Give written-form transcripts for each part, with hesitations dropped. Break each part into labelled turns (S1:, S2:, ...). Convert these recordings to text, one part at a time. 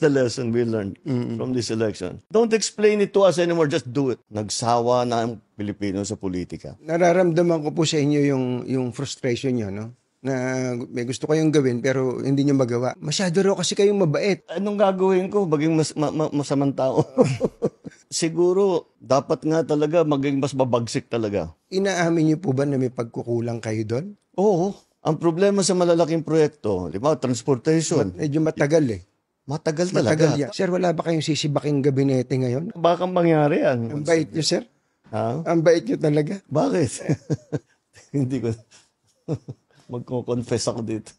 S1: the lesson we learned from this election. Don't explain it to us anymore, just do it. Nagsawa na ang Pilipino sa politika.
S2: Nararamdaman ko po sa inyo yung frustration nyo, no? Na may gusto kayong gawin pero hindi nyo magawa. Masyado raw kasi kayong mabait.
S1: Anong gagawin ko? Maging masamang tao. Siguro, dapat nga talaga maging mas mabagsik talaga.
S2: Inaamin nyo po ba na may pagkukulang kayo doon?
S1: Oo. Ang problema sa malalaking proyekto, di ba, transportation.
S2: Medyo matagal eh.
S1: Matagal talaga.
S2: Matagal yan. Sir, wala ba kayong sisibaking gabinete ngayon?
S1: Baka mangyari yan.
S2: Ang bait nyo, sir.
S1: Ha?
S2: Ang bait nyo talaga.
S1: Bakit? Hindi ko... Magko-confess ako dito.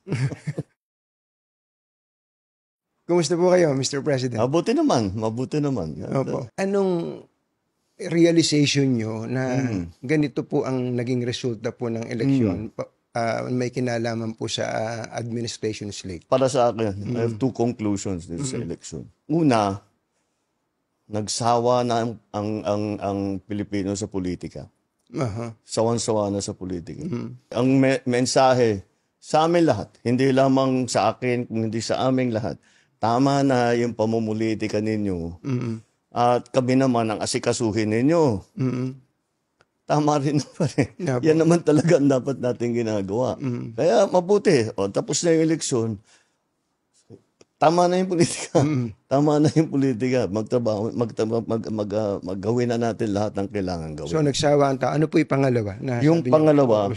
S2: Kumusta po kayo, Mr. President?
S1: Mabuti naman.
S2: Opo. Anong realization nyo na ganito po ang naging resulta po ng eleksyon? May kinalaman po sa administration slate.
S1: Para sa akin, I have two conclusions dito sa election. Una, nagsawa na ang Pilipino sa politika. Sawan-sawa na sa politika. Ang mensahe sa amin lahat, hindi lamang sa akin, kundi sa aming lahat, tama na yung pamumulitika ninyo. At kami naman ang asikasuhin ninyo. Tama rin naman eh. Yan naman talaga ang dapat natin ginagawa. Kaya mabuti. Tapos na yung eleksyon. Tama na yung politika. Tama na yung politika. Magtrabaho, maggawin na natin lahat ng kailangan gawin.
S2: So nagsawa ang tao. Ano po yung pangalawa?
S1: Yung pangalawa,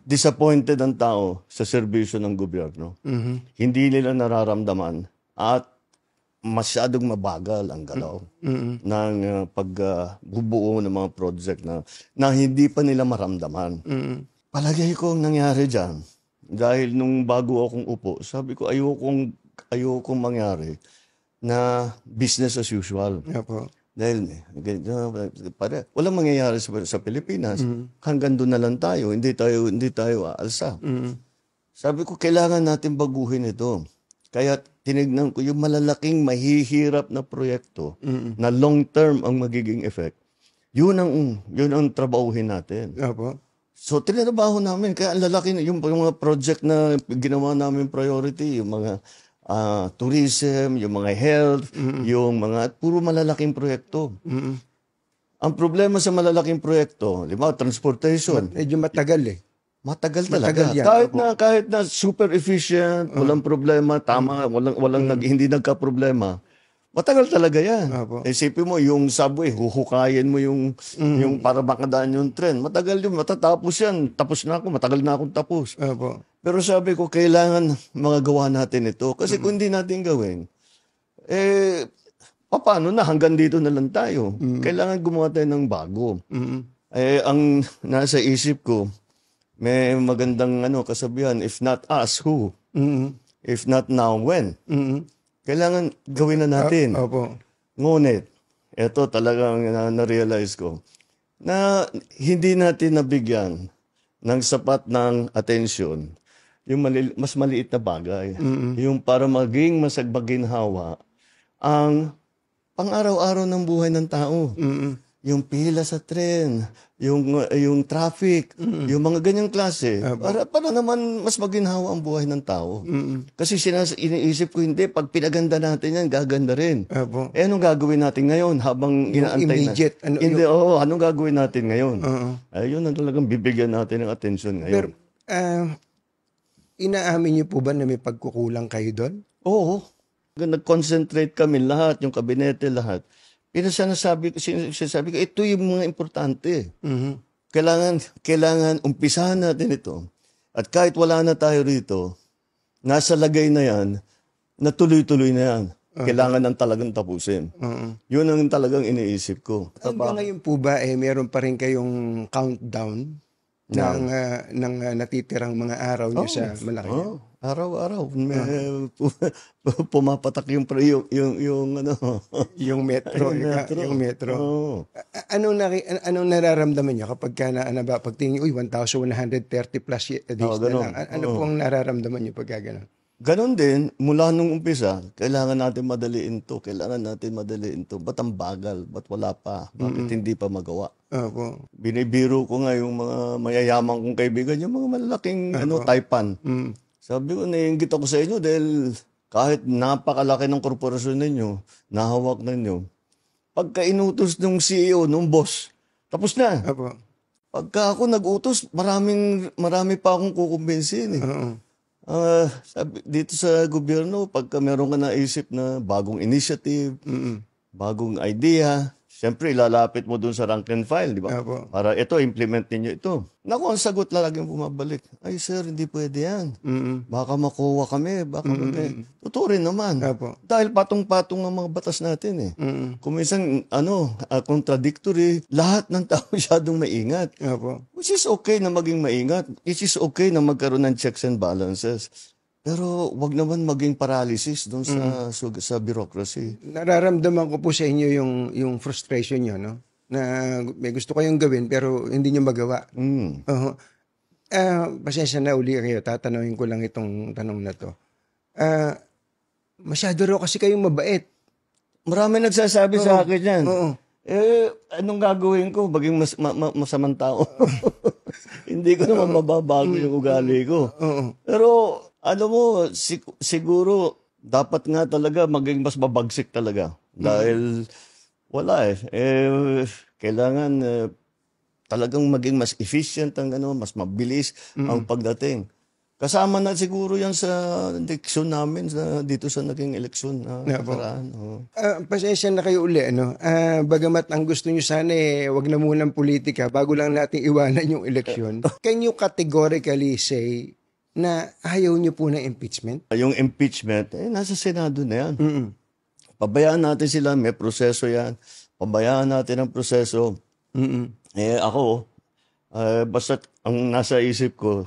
S1: disappointed ang tao sa serbisyo ng gobyerno. Hindi nila nararamdaman at masyadong mabagal ang galaw ng pagbubuo ng mga project na hindi pa nila maramdaman. Palagay ko ang nangyari dyan, dahil nung bago akong upo, sabi ko ayokong mangyari na business as usual. Dahil walang mangyayari sa Pilipinas. Hanggang doon na lang tayo. Hindi tayo aalsa. Sabi ko, kailangan natin baguhin ito. Kaya tinignan ko yung malalaking mahihirap na proyekto na long-term ang magiging effect. Yun ang trabahuhin natin. So, tinatrabaho namin. Kaya ang lalaki, yung mga project na ginawa namin priority, yung mga tourism, yung mga health, yung mga puro malalaking proyekto. Ang problema sa malalaking proyekto, di ba, transportation.
S2: Medyo matagal eh.
S1: Matagal talaga. Kahit na super efficient, walang problema, tama, hindi nagka-problema. Matagal talaga yan. Isipin mo, yung subway, huhukayin mo yung para makadaan yung tren. Matagal yun, matatapos yan. Tapos na ako, matagal na akong tapos. Pero sabi ko, kailangan magagawa natin ito. Kasi kung hindi natin gawin, paano na, hanggang dito na lang tayo. Kailangan gumawa tayo ng bago. Ang nasa isip ko, may magandang kasabihan, if not us, who? If not now, when? Kailangan gawin na natin. Ngunit, ito talagang na-realize ko, na hindi natin nabigyan ng sapat ng atensyon yung mas maliit na bagay. Yung para maging masagbaginhawa ang pang-araw-araw ng buhay ng tao. Yung pila sa tren, yung traffic, yung mga ganyang klase, para naman mas maginhawa ang buhay ng tao. Kasi iniisip ko, hindi, pag pinaganda natin yan, gaganda rin. Anong gagawin natin ngayon habang inaantay
S2: immediate,
S1: na? Anong gagawin natin ngayon? Ayun ang talagang bibigyan natin ng atensyon ngayon.
S2: Pero, inaamin niyo po ba na may pagkukulang kayo doon?
S1: Oo. Nag-concentrate kami lahat, yung kabinete, lahat. Sinasabi ko, ito yung mga importante. Kailangan umpisahan natin ito. At kahit wala na tayo rito, nasa lagay na yan, na tuloy-tuloy na yan. Kailangan ng talagang tapusin. Yun ang talagang iniisip ko.
S2: Hanggang ngayon po ba, meron pa rin kayong countdown ng natitirang mga araw niyo sa Malacanang?
S1: Araw-araw. Pumapatak yung
S2: metro. Yung metro. Anong nararamdaman niyo kapag pagtingin, 1,130 plus days na lang? Ano po ang nararamdaman niyo pag gano'n?
S1: Ganon din, mula nung umpisa, kailangan natin madaliin to. Ba't ang bagal? Ba't wala pa? Bakit hindi pa magawa? Binibiro ko nga yung mga mayayaman kong kaibigan, yung mga malalaking Taipan. Sabi ko, naiingit ako sa inyo dahil kahit napakalaki ng korporasyon ninyo, nahawak ninyo, pagka inutos ng CEO, ng boss, tapos na.
S2: Opo.
S1: Pagka ako nag-utos, marami pa akong kukumbinsin.
S2: Oo.
S1: Dito sa gobyerno, pagka meron ka naisip na bagong initiative, bagong idea, siyempre ilalapit mo dun sa rank and file, di ba?
S2: Opo.
S1: Para ito, implement ninyo ito. Naku, ang sagot laging bumabalik. Ay sir, hindi pwede yan. Baka makuha kami, baka Totoo rin naman.
S2: Opo.
S1: Dahil patong-patong ang mga batas natin eh. Kung minsan, contradictory, lahat ng tao masyadong maingat.
S2: Opo.
S1: Which is okay na maging maingat. It is okay na magkaroon ng checks and balances. Pero wag naman maging paralysis doon sa bureaucracy.
S2: Nararamdaman ko po sa inyo yung frustration nyo, no? Na may gusto kayong gawin pero hindi nyo magawa. Pasensya na uli kayo, tatanungin ko lang itong tanong na to. Masyado raw kasi kayong mabait.
S1: Marami nagsasabi sa akin yan.
S2: Oo.
S1: Anong gagawin ko? Maging masamang tao. Hindi ko naman mababago yung ugali ko. Pero, alam mo, siguro, dapat nga talaga maging mas mabagsik talaga. Dahil, wala kailangan talagang maging mas efficient mas mabilis ang pagdating. Kasama na siguro yan sa eleksyon namin dito sa naging eleksyon na nakaraan.
S2: Pasensya na kayo uli, ano? Bagamat ang gusto nyo sana wag na munang politika bago lang natin iwanan yung eleksyon. Can you categorically say na ayaw nyo po ng impeachment? Yung
S1: impeachment, nasa Senado na yan. Pabayaan natin sila, may proseso yan. Pabayaan natin ang proseso. Ako, basta ang nasa isip ko,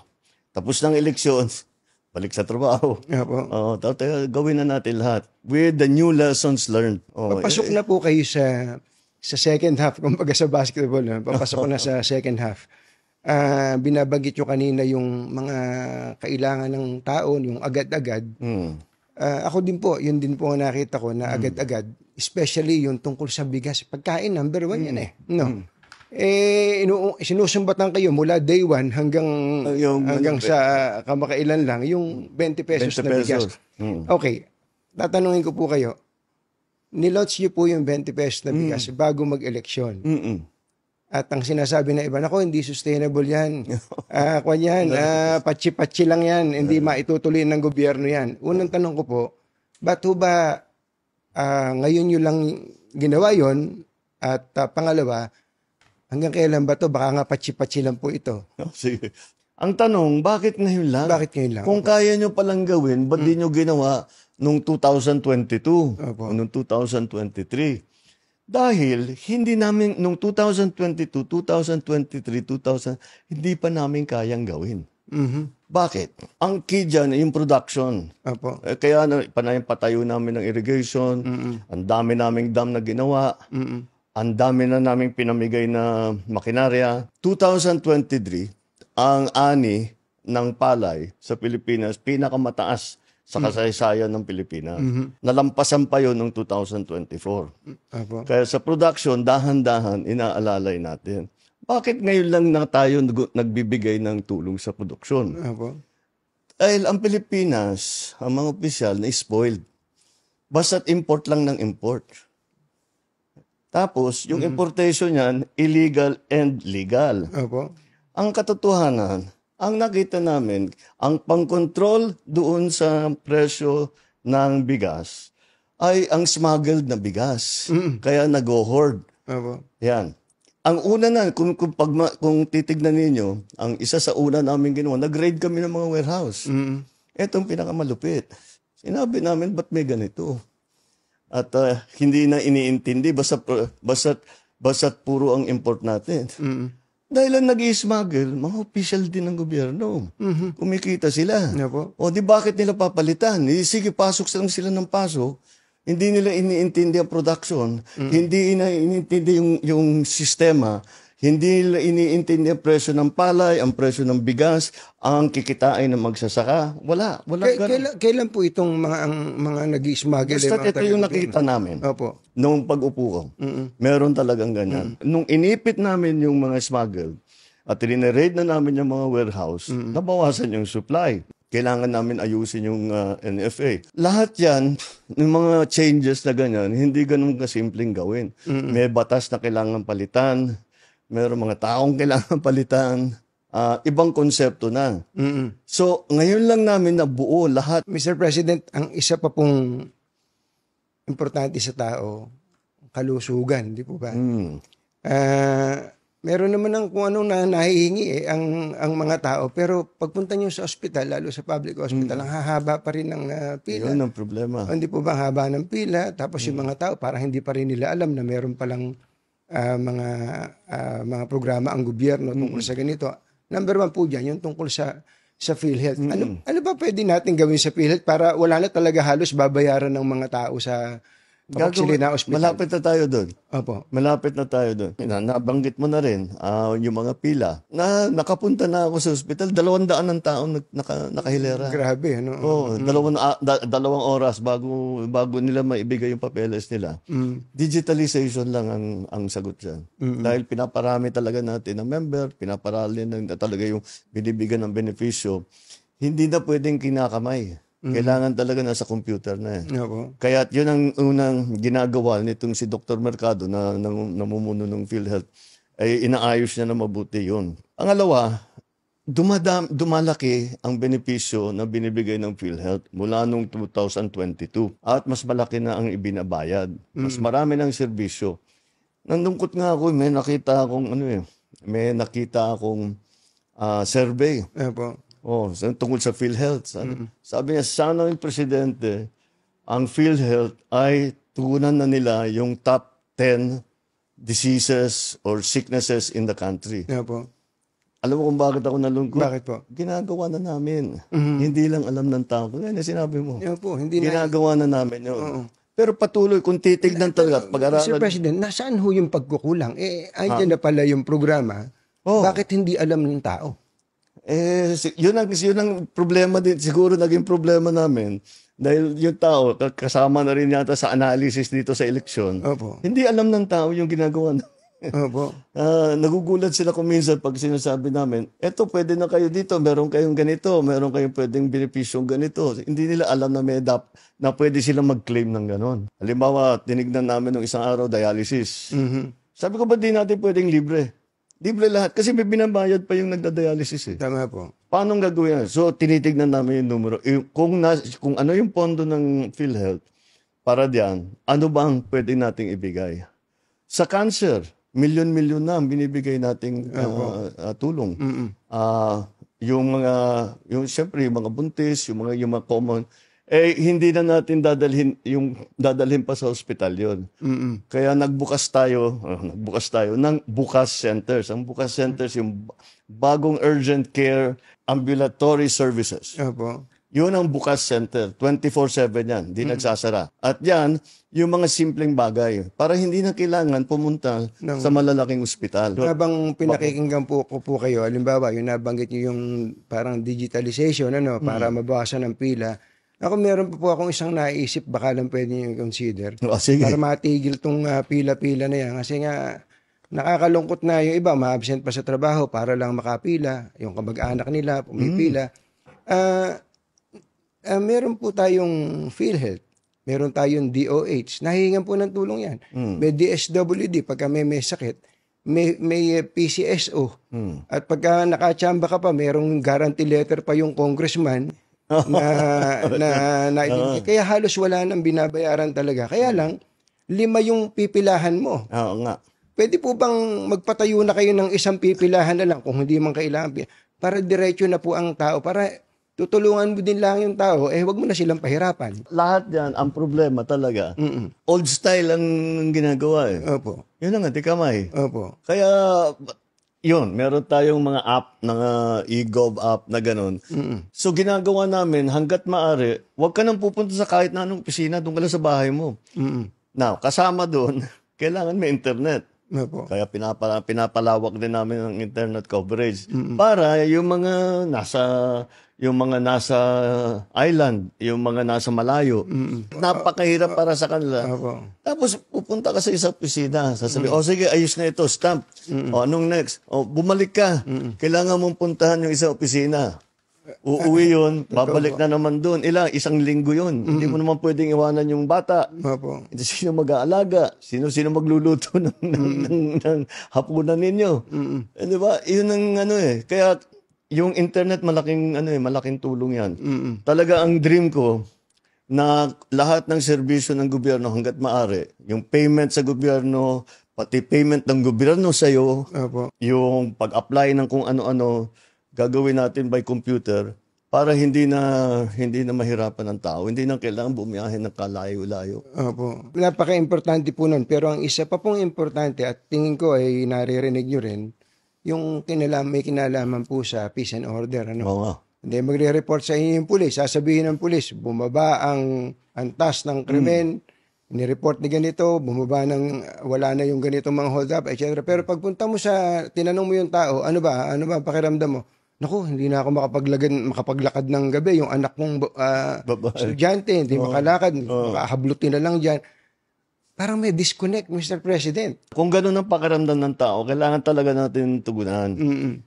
S1: tapos ng eleksyon, balik sa trabaho. Gawin na natin lahat. With the new lessons learned.
S2: Papasok na po kayo sa second half, kumbaga sa basketball. Papasok na sa second half. Binabanggit nyo kanina yung mga kailangan ng tao, yung agad-agad. Ako din po, yun din po ang nakita ko na agad-agad. Especially yung tungkol sa bigas. Pagkain, number 1 yan No? Sinusumbatan kayo mula day 1 hanggang sa kamakailan lang yung 20 pesos na bigas. Okay, tatanungin ko po kayo, nilaunch nyo po yung 20 pesos na bigas bago mag-eleksyon. At ang sinasabi na iba, nako, hindi sustainable yan. Patsi-patsi lang yan, hindi maitutuloy ng gobyerno yan. Unang tanong ko po, ba't ho ba ngayon nyo lang ginawa yon? At pangalawa, hanggang kailan ba to? Baka nga patsi-patsi lang po ito.
S1: Sige. Ang tanong, bakit ngayon lang?
S2: Bakit ngayon lang?
S1: Kung kaya nyo palang gawin, ba't di nyo ginawa nung 2022, nung 2023? Dahil hindi namin, nung 2022, 2023, hindi pa namin kayang gawin. Bakit? Ang key dyan, yung production. Kaya patayo namin ng irrigation, ang dami naming dam na ginawa, ang dami na naming pinamigay na makinarya. 2023, ang ani ng palay sa Pilipinas, pinakamataas sa kasaysayan ng Pilipinas. Nalampasan pa yun noong 2024. Kaya sa production, dahan-dahan, inaalalay natin. Bakit ngayon lang na tayo nagbibigay ng tulong sa produksyon? Dahil ang Pilipinas, ang mga opisyal, na-spoiled. Basta't import lang ng import. Tapos, yung importation niyan, illegal and legal. Ang katotohanan, ang nakita namin, ang pang-control doon sa presyo ng bigas ay ang smuggled na bigas. Kaya nag-hoard. Yan. Ang una na, kung titignan ninyo, ang isa sa una namin ginawa, nag-raid kami ng mga warehouse. Itong pinakamalupit. Sinabi namin, ba't may ganito? At hindi na iniintindi, basta't puro ang import natin. Dahil ang nag-i-smuggle, mga official din ng gobyerno. Kumikita sila. O di bakit nila papalitan? Sige, pasok lang sila ng pasok. Hindi nila iniintindi ang production. Hindi na iniintindi yung sistema. Hindi nila iniintindi ang presyo ng palay, ang presyo ng bigas, ang kikitain ng magsasaka. Wala.
S2: Kailan po itong mga nag-i-smuggle?
S1: Basta ito yung nakita namin. Nung pag-upo ko. Meron talagang ganyan. Nung inipit namin yung mga smuggle at rineraid na namin yung mga warehouse, nabawasan yung supply. kailangan namin ayusin yung NFA. Lahat yan, yung mga changes na ganyan, hindi ganun kasimpleng gawin. May batas na kailangan palitan, mayroong mga taong kailangan palitan, ibang konsepto na. So, ngayon lang namin nabuo lahat.
S2: Mr. President, ang isa pa pong importante sa tao, kalusugan, di po ba? Meron naman ng kung anong nahihingi ang mga tao, pero pagpunta nyo sa ospital, lalo sa public hospital, ang hahaba pa rin ng pila.
S1: Yun ang problema.
S2: Hindi po ba ang haba ng pila? Tapos yung mga tao, parang hindi pa rin nila alam na meron palang mga programa ang gobyerno tungkol sa ganito. Number 1 po dyan, yung tungkol sa PhilHealth. Ano ba pwede natin gawin sa PhilHealth para wala na talaga halos babayaran ng mga tao sa papaksili na ospital?
S1: Malapit na tayo doon.
S2: Opo.
S1: Malapit na tayo doon. Nabanggit mo na rin yung mga pila. Nakapunta na ako sa ospital, 200 ng tao nakahilera.
S2: Grabe, ano?
S1: Oo, 2 oras bago nila maibigay yung papeles nila. Digitalization lang ang sagot dyan. Dahil pinaparami talaga natin ng member, pinaparami na talaga yung binibigyan ng benepisyo. Hindi na pwedeng kinakamay. Kailangan talaga nasa computer na. Kaya yun ang unang ginagawa nitong si Dr. Mercado na namumuno ng PhilHealth, ay inaayos niya na mabuti yun. Pangalawa, dumalaki ang benepisyo na binibigay ng PhilHealth mula noong 2022 at mas malaki na ang ibinabayad. Mas marami ng serbisyo. Nandungkot nga ako, may nakita akong survey. Tungkol sa PhilHealth. Sabi niya, sana yung presidente, ang PhilHealth ay tugunan na nila yung top 10 diseases or sicknesses in the country. Alam mo kung bakit ako nalungkot?
S2: Bakit po?
S1: Ginagawa na namin. Hindi lang alam ng tao. Kaya sinabi mo.
S2: Hindi
S1: ginagawa na namin yun. Pero patuloy, kung titignan talaga at pag-aralan.
S2: Mr. President, nasaan ho yung pagkukulang? Andyan na pala yung programa. Bakit hindi alam ng tao?
S1: Yun ang problema din. Siguro naging problema namin. Dahil yung tao, kasama na rin yata sa analysis dito sa eleksyon. Hindi alam ng tao yung ginagawa namin. Nagugulat sila kung minsan pag sinasabi namin, eto pwede na kayo dito, meron kayong ganito, meron kayong pwedeng benepisyong ganito. Hindi nila alam na na pwede silang mag-claim ng ganon. Halimbawa, tinignan namin ng isang araw, dialysis. Sabi ko, ba't di natin pwedeng libre? Libre lahat. Kasi may binabayad pa yung nagda-dialysis.
S2: Tama po.
S1: Paano gagawin yan? So, tinitignan namin yung numero. Kung ano yung pondo ng PhilHealth, para diyan, ano ba ang pwede nating ibigay? Sa cancer, milyon-milyon na ang binibigay nating tulong. Siyempre, yung mga buntis, yung mga common, hindi na natin dadalhin pa sa ospital yon. Kaya nagbukas tayo ng Bukas Centers. Ang Bukas Centers, yung bagong urgent care ambulatory services. Yun ang Bukas Center. 24/7 yan. Hindi nagsasara. At yan, yung mga simpleng bagay. Para hindi na kailangan pumunta sa malalaking ospital.
S2: Habang pinakikinggan ko po kayo, halimbawa, yung nabanggit nyo yung parang digitalization, para mabawasan ang pila. Ako meron po akong isang naisip, baka lang pwede nyo consider. Para matigil tong pila-pila na yan. Kasi nga, nakakalungkot na yung iba, ma-absent pa sa trabaho para lang makapila. Yung kamag-anak nila, pumipila. Meron po tayong PhilHealth. Meron tayong DOH. Nahihingan po ng tulong yan. May DSWD, pagka may sakit. May PCSO. At pagka nakachamba ka pa, merong guarantee letter pa yung congressman kaya halos wala nang binabayaran talaga. Kaya lang, 5 yung pipilahan mo.
S1: Oo nga.
S2: Pwede po bang magpatayo na kayo ng isang pipilahan na lang kung hindi man kailangan? Para diretso na po ang tao. Para tutulungan mo din lang yung tao, wag mo na silang pahirapan.
S1: Lahat yan, ang problema talaga. Old style ang ginagawa . Yun na nga, di kamay. Kaya, yun, meron tayong mga app, e-gov app na gano'n. So, ginagawa namin, hanggat maaari, huwag ka nang pupunta sa kahit na anong opisina, doon ka lang sa bahay mo. Now, kasama doon, kailangan may internet. Kaya pinapalawak din namin ang internet coverage. Para yung mga nasa island, yung mga nasa malayo, napakahirap para sa kanila. Tapos pupunta ka sa isang opisina, sasabihin, sige, ayos na ito, stamp. Anong next? Bumalik ka. Kailangan mong puntahan yung isang opisina. Uuwi yun, babalik na naman doon. Isang linggo yun. Hindi mo naman pwedeng iwanan yung bata.
S2: Opo.
S1: Sino mag-aalaga? Sino magluluto ng hapunan ninyo? Di ba? Yun ang Kaya yung internet malaking tulong yan. Talaga ang dream ko na lahat ng serbisyo ng gobyerno hangga't maaari, yung payment sa gobyerno, pati payment ng gobyerno sa iyo, yung pag-apply ng kung ano-ano, gagawin natin by computer para hindi na mahirapan ng tao. Hindi na kailangan bumiyahe ng kalayo-layo.
S2: Opo. Napaka-importante po nun. Pero ang isa pa pong importante at tingin ko ay naririnig nyo rin, yung may kinalaman po sa peace and order.
S1: Oo.
S2: Hindi, magre-report sa inyo yung pulis. Sasabihin ng pulis, bumaba ang antas ng krimen, ni-report ni ganito, bumaba wala na yung ganitong mga hold up, etc. Pero pagpunta mo tinanong mo yung tao, ano ba pakiramdam mo? Naku, hindi na ako makapaglakad ng gabi. Yung anak kong estudyante, hindi makalakad, makahablutin na lang dyan. Parang may disconnect, Mr. President.
S1: Kung ganun ang pakiramdam ng tao, kailangan talaga natin tugunan.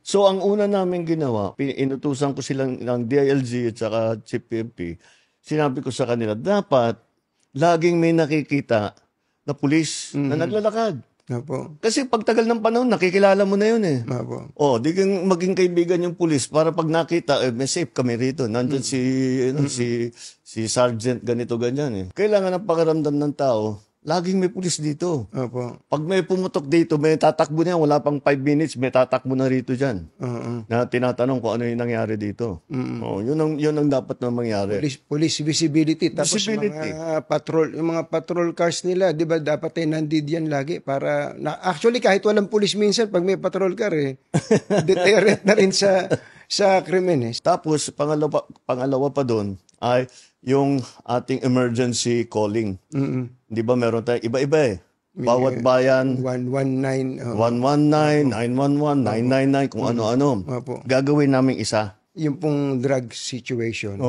S1: So, ang una namin ginawa, inutusan ko silang ng DILG at saka Chief PNP, sinabi ko sa kanila, dapat laging may nakikita na pulis na naglalakad.
S2: Opo.
S1: Kasi pagtagal ng panahon, nakikilala mo na yun eh.
S2: Opo.
S1: Di kang maging kaibigan yung pulis para pag nakita, may safe kami rito. Nandun si Sergeant ganito ganyan eh. Kailangan ang pakiramdam ng tao, laging may pulis dito.
S2: Opo.
S1: Pag may pumutok dito, may tatakbo na yan, wala pang 5 minutes, may tatakbo na rito dyan. Na tinatanong kung ano yung nangyari dito. Yun ang dapat na mangyari.
S2: Police visibility. Tapos yung mga patrol cars nila, di ba dapat ay nandid yan lagi para, actually kahit walang pulis minsan, pag may patrol car deterrent na rin sa krimen eh.
S1: Tapos, pangalawa pa doon ay yung ating emergency calling. Di ba meron tayo iba-iba eh. Bawat bayan,
S2: 119,
S1: 119, 911, 999, kung ano-ano. Gagawin namin isa.
S2: Yung pong drug situation.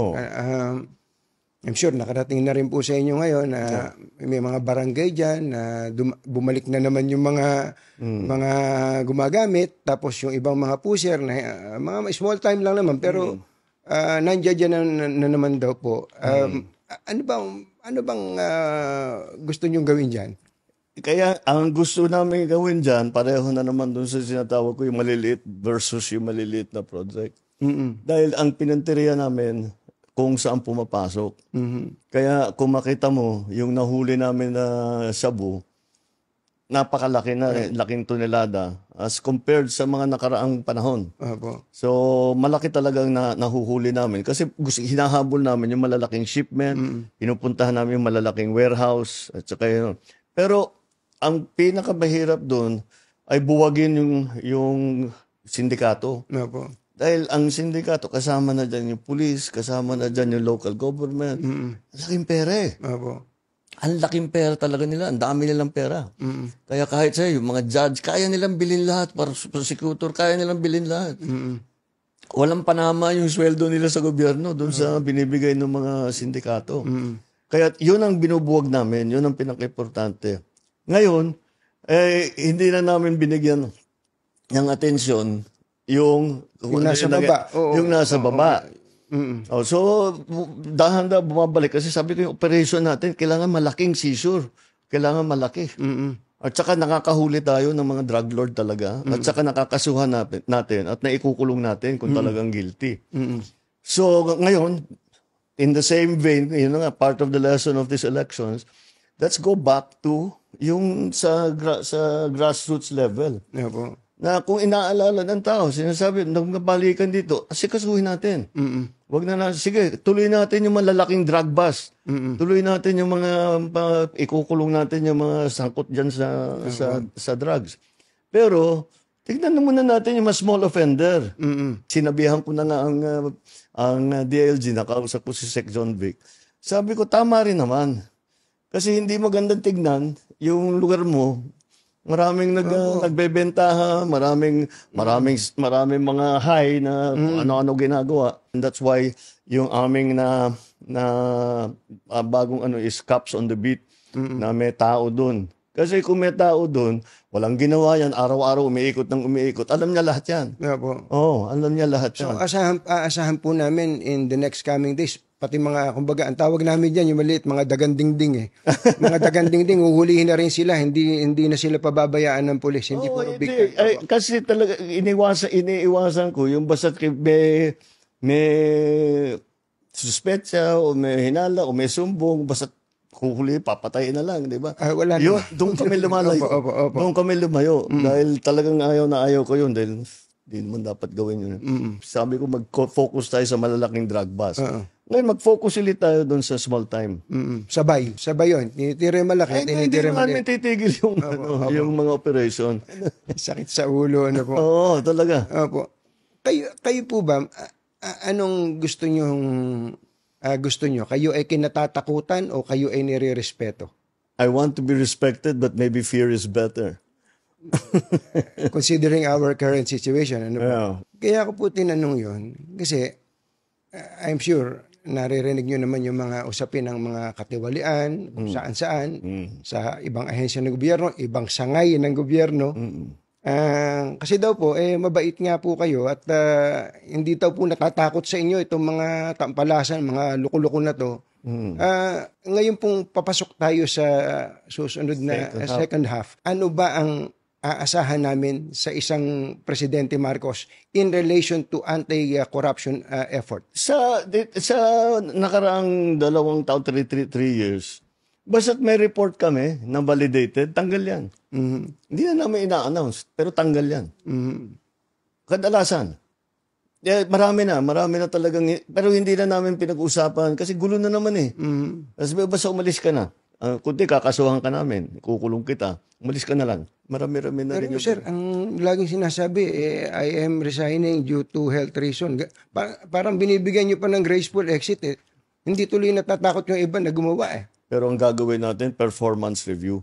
S2: I'm sure nakarating na rin po sa inyo ngayon na may mga barangay dyan na bumalik na naman yung mga gumagamit, tapos yung ibang mga pusher na mga small time lang naman pero nandiyan na naman daw po. Ano bang gusto nyong gawin dyan?
S1: Kaya ang gusto namin gawin dyan, pareho na naman dun sa sinatawag ko yung maliliit versus yung maliliit na project. Dahil ang pinanteriya namin kung saan pumapasok. Kaya kung makita mo, yung nahuli namin na shabu, napakalaki na, laking tonelada as compared sa mga nakaraang panahon. So, malaki talagang nahuhuli namin. Kasi hinahabol namin yung malalaking shipment, pinupuntahan namin yung malalaking warehouse, at saka yun. Pero, ang pinakamahirap doon ay buwagin yung sindikato. Dahil ang sindikato, kasama na dyan yung police, kasama na dyan yung local government. Laking pera eh. Ang laking pera talaga nila. Ang dami nilang pera. Kaya kahit sa'yo, yung mga judge, kaya nilang bilhin lahat. Para prosecutor, kaya nilang bilhin lahat. Walang panama yung sweldo nila sa gobyerno doon sa binibigay ng mga sindikato. Kaya yun ang binubuwag namin. Yun ang pinaka-importante. Ngayon, hindi na namin binigyan ng atensyon yung
S2: nasa baba.
S1: Yung nasa baba. So, dahan-dahan bumabalik. Kasi sabi ko yung operation natin, kailangan malaking seizure. Kailangan malaki. At saka nakakahuli tayo ng mga drug lord talaga. At saka nakakasuhan natin at naikukulong natin kung talagang guilty. So, ngayon, in the same vein, part of the lesson of these elections, let's go back to yung sa grassroots level. Na kung inaalala ng tao, sinasabi, nagbabalikan dito, asikasuhin natin. Wag na sige, tuloy natin yung malalaking drug bust. Tuloy natin yung mga, ikukulong natin yung mga sangkot dyan sa drugs. Pero, tignan muna natin yung mas small offender. Sinabihan ko na nga ang DILG, nakausap ko si Sec. John Vic. Sabi ko, tama rin naman. Kasi hindi magandang tignan yung lugar mo. Maraming nagbebentaha, maraming mga high na ano-ano ginagawa. And that's why yung aming bagong is cops on the beat na may tao doon Kasi kung may tao doon, walang ginawa yan, araw-araw umiikot ng umiikot, alam niya lahat yan.
S2: Opo.
S1: Oo, alam niya lahat
S2: So,
S1: yan.
S2: aasahan po namin in the next coming days, pati mga, kumbaga, ang tawag namin dyan, yung maliit, mga dagandingding eh. Mga dagandingding, uhulihin na rin sila, hindi na sila pababayaan ng pulis, hindi puro big time.
S1: Ay, kasi talaga, iniiwasan ko, yung basta may suspetsa, o may hinala, o may sumbong, basta kuhuli, papatayin na lang, di ba?
S2: Wala
S1: Yun,
S2: naman.
S1: doon kami lumalayo.
S2: Opo.
S1: Doon kami lumayo. Dahil talagang ayaw ko yun. Dahil hindi naman dapat gawin yun. Sabi ko, mag-focus tayo sa malalaking drug bust. Ngayon, mag-focus ulit tayo doon sa small time.
S2: Sabay yun. Tinitira yung malaki,
S1: Hindi
S2: tinitira yung
S1: naman
S2: maliit.
S1: titigil yung, yung mga operation.
S2: Sakit sa ulo, ano po.
S1: Oo, talaga.
S2: Opo. Kayo po ba, anong gusto nyo? Kayo ay kinatatakutan o kayo ay nire-respeto?
S1: I want to be respected, but maybe fear is better.
S2: Considering our current situation, ano po?
S1: Yeah.
S2: Kaya ako po tinanong yun, kasi I'm sure naririnig nyo naman yung mga usapin ng mga katiwalian, kung saan-saan, sa ibang ahensya ng gobyerno, ibang sangay ng gobyerno. Kasi daw po, mabait nga po kayo at hindi daw po natatakot sa inyo itong mga tampalasan, mga luko-luko na to. Ngayon pong papasok tayo sa susunod na second half, ano ba ang aasahan namin sa isang Presidente Marcos in relation to anti-corruption effort?
S1: Sa nakaraang 2 taon, 3 years, basta't may report kami na validated, tanggal yan. Hindi na namin ina-announce, pero tanggal yan. Kadalasan. Marami na talagang, pero hindi na namin pinag-usapan kasi gulo na naman eh. Kasi basta umalis ka na. Kundi kakasuhan ka namin, kukulong kita, umalis ka na lang. Marami-rami na rin
S2: Pero sir, ang laging sinasabi, I am resigning due to health reason. Parang binibigyan nyo pa ng graceful exit eh. Hindi tuloy natatakot yung iba na gumawa eh.
S1: Pero ang gagawin natin, performance review.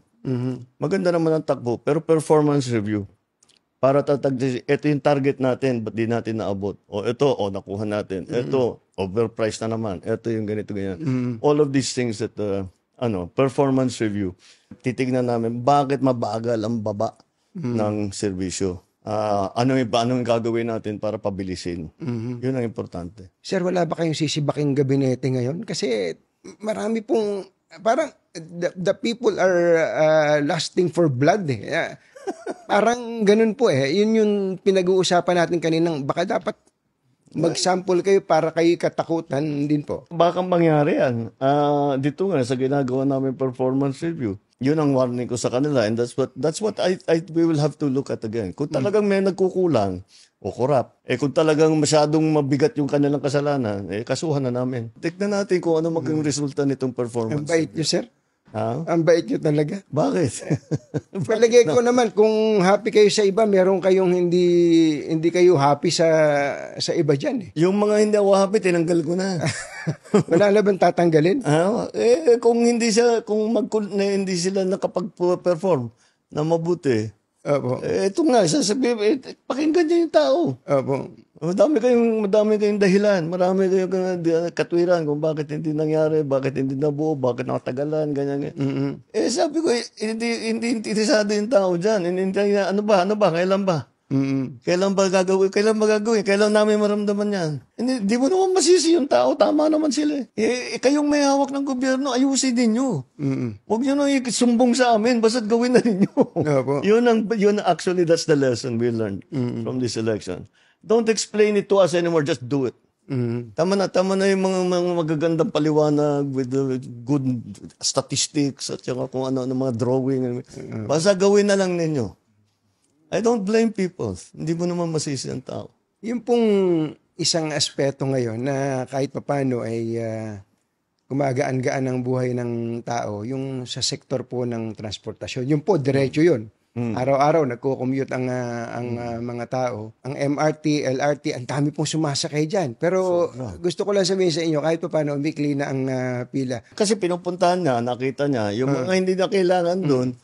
S1: Maganda naman ang takbo, pero performance review. Para ito yung target natin, ba't di natin naabot? O ito, nakuha natin. Ito, overpriced na naman. Ito yung ganito, ganyan. All of these things that, performance review. Titignan namin, bakit mabagal ang baba ng serbisyo? Anong gagawin natin para pabilisin? Yun ang importante.
S2: Sir, wala ba kayong sisibaking gabinete ngayon? Kasi marami pong, parang the people are lusting for blood eh. Parang ganun po eh. Yun yung pinag-uusapan natin kaninang, baka dapat mag-sample kayo para kayo katakutan din po.
S1: Baka mangyari yan. Dito nga, sa ginagawa namin performance review, yun ang warning ko sa kanila, and that's what we will have to look at again. Kung talagang may nagkukulang o corrupt, kung talagang masyadong mabigat yung kanilang kasalanan, kasuhan na namin. Tignan natin kung ano maging resulta nitong performance.
S2: Ang bait nyo, sir.
S1: Ha?
S2: Ang bait nyo talaga.
S1: Bakit?
S2: Palagay ko naman, kung happy kayo sa iba, meron kayong hindi kayo happy sa iba dyan eh.
S1: Yung mga hindi ako happy, tinanggal ko na.
S2: Wala na bang tatanggalin?
S1: Kung hindi sila nakapag-perform na mabuti,
S2: Opo.
S1: ito nga, sasabihin, pakinggan niyo yung tao.
S2: Opo.
S1: Madami kayong dahilan, marami kayong katwiran kung bakit hindi nangyari, bakit hindi nabuo, bakit nakatagalan, ganyan. Sabi ko, hindi interesado yung tao dyan. Ano ba, kailan ba? Kailan ba gagawin? Kailan namin maramdaman yan? Hindi mo naman masisi yung tao, tama naman sila. Kayong may hawak ng gobyerno, ayusin ninyo. Huwag nyo nang isumbong sa amin, basta't gawin na ninyo. Actually, that's the lesson we learned from this election. Don't explain it to us anymore, just do it. Tama na yung mga magagandang paliwanag with the good statistics at saka kung ano mga drawing. Basta gawin na lang ninyo. I don't blame people. Hindi mo naman masisi ang tao.
S2: Yung pong isang aspeto ngayon na kahit papano ay gumagaan-gaan ang buhay ng tao, yung sa sektor po ng transportasyon. Yung po, diretso yun. Araw-araw, nagko-commute ang mga tao. Ang MRT, LRT, ang dami pong sumasakay dyan. Pero gusto ko lang sabihin sa inyo, kahit paano, umikli na ang pila.
S1: Kasi pinupuntahan niya, nakita niya, yung mga hindi na kailangan doon,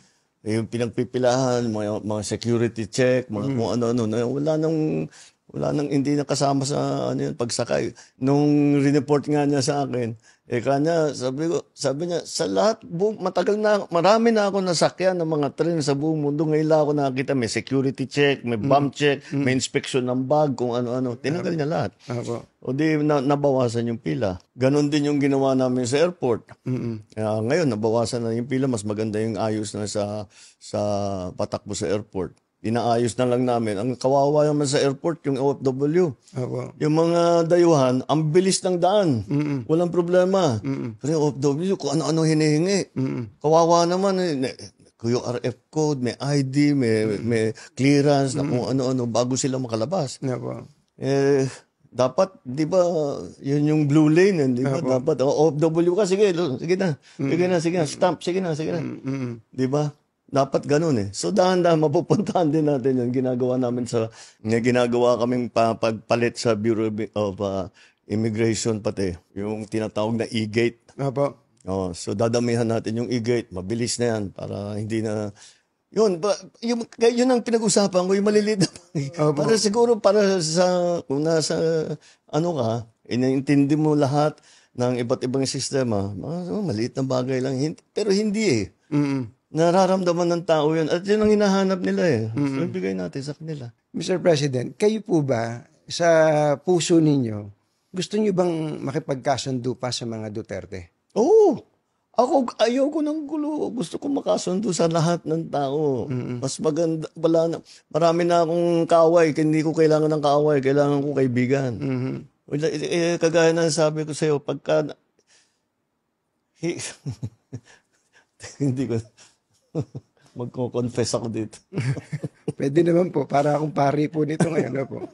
S1: yung pinagpipilahan, mga security check, mga kung ano-ano, wala nang hindi nakasama sa pagsakay. Nung report nga niya sa akin, Kanya, sabi niya, sa lahat, matagal na, marami na ako nasakyan ng mga tren sa buong mundo. Ngayon lang ako nakakita, may security check, may bomb check, may inspection ng bag, kung ano-ano. Tinanggal niya lahat.
S2: Opo.
S1: O di, nabawasan yung pila. Ganon din yung ginawa namin sa airport. Ngayon, nabawasan na yung pila. Mas maganda yung ayos na sa patakbo sa airport. Inaayos na lang namin. Ang kawawa naman sa airport, yung OFW.
S2: Opo.
S1: Yung mga dayuhan, ang bilis ng daan. Walang problema. Pero yung OFW, kung ano-ano hinihingi. Kawawa naman. Yung RF code, may ID, may clearance, na kung ano-ano, bago sila makalabas.
S2: Opo.
S1: Dapat, di ba, yun yung blue lane, di ba? Dapat, OFW ka, sige na. Sige na, stamp, sige na. Di ba? Dapat ganun eh. So dahan-dahan mapupuntahan din natin yun. Ginagawa kaming pagpalit sa Bureau of Immigration pati. Yung tinatawag na e-gate.
S2: Opo.
S1: So dadamihan natin yung e-gate. Mabilis na yan para hindi na... Yun ang pinag-usapan ko, yung maliliit na para siguro, kung nasa, iniintindi mo lahat ng iba't ibang sistema, maliit na bagay lang. Pero hindi eh. Nararamdaman ng tao yun. At yun ang hinahanap nila eh. So, ibigay natin sa kanila.
S2: Mr. President, kayo po ba, sa puso ninyo, gusto niyo bang makipagkasundo pa sa mga Duterte?
S1: Oo. Ayoko ng gulo. Gusto ko makasundo sa lahat ng tao. Mas maganda. Marami na akong kaaway. Hindi ko kailangan ng kaaway. Kailangan ko kaibigan. Kagaya na sabi ko sa'yo, pagka... hindi ko... Magko-confess ako dito.
S2: Pwede naman po, para akong pari po nito ngayon po.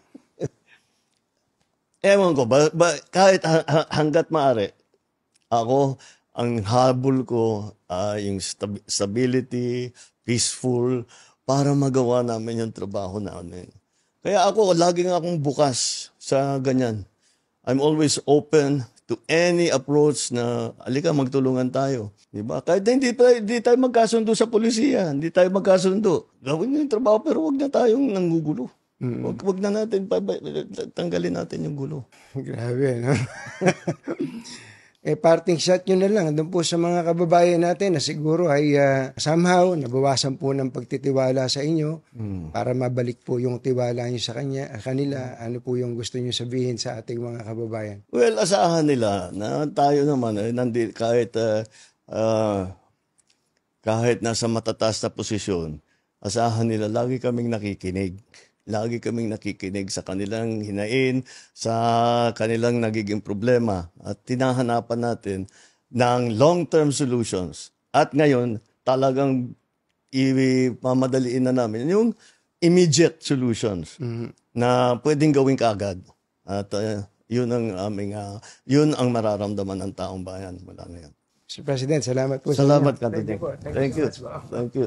S1: Ewan ko, kahit hanggat maaari, ako, ang habol ko, yung stability, peaceful, para magawa namin yung trabaho namin. Kaya ako, laging akong bukas sa ganyan. I'm always open to any approach na, alika, magtulungan tayo. Diba? Kahit hindi tayo magkasundo sa polisiya, hindi tayo magkasundo. Gawin nyo yung trabaho, pero wag na tayong nanggugulo. Wag na natin, tanggalin natin yung gulo.
S2: Grabe, no? Parting shot nyo na lang doon po sa mga kababayan natin na siguro ay somehow nabawasan po ng pagtitiwala sa inyo para mabalik po yung tiwala nyo sa kanila. Ano po yung gusto nyo sabihin sa ating mga kababayan?
S1: Well, asahan nila na tayo naman, kahit nasa matataas na posisyon, asahan nila, lagi kaming nakikinig. Lagi kaming nakikinig sa kanilang hinain, sa kanilang nagiging problema. At tinahanapan natin ng long-term solutions. At ngayon, talagang ipamadaliin na namin yung immediate solutions na pwedeng gawin kaagad. At yun ang mararamdaman ng taong bayan mula ngayon.
S2: Mr. President, salamat po.
S1: Salamat,
S2: sa inyo.
S1: Thank you. Thank you.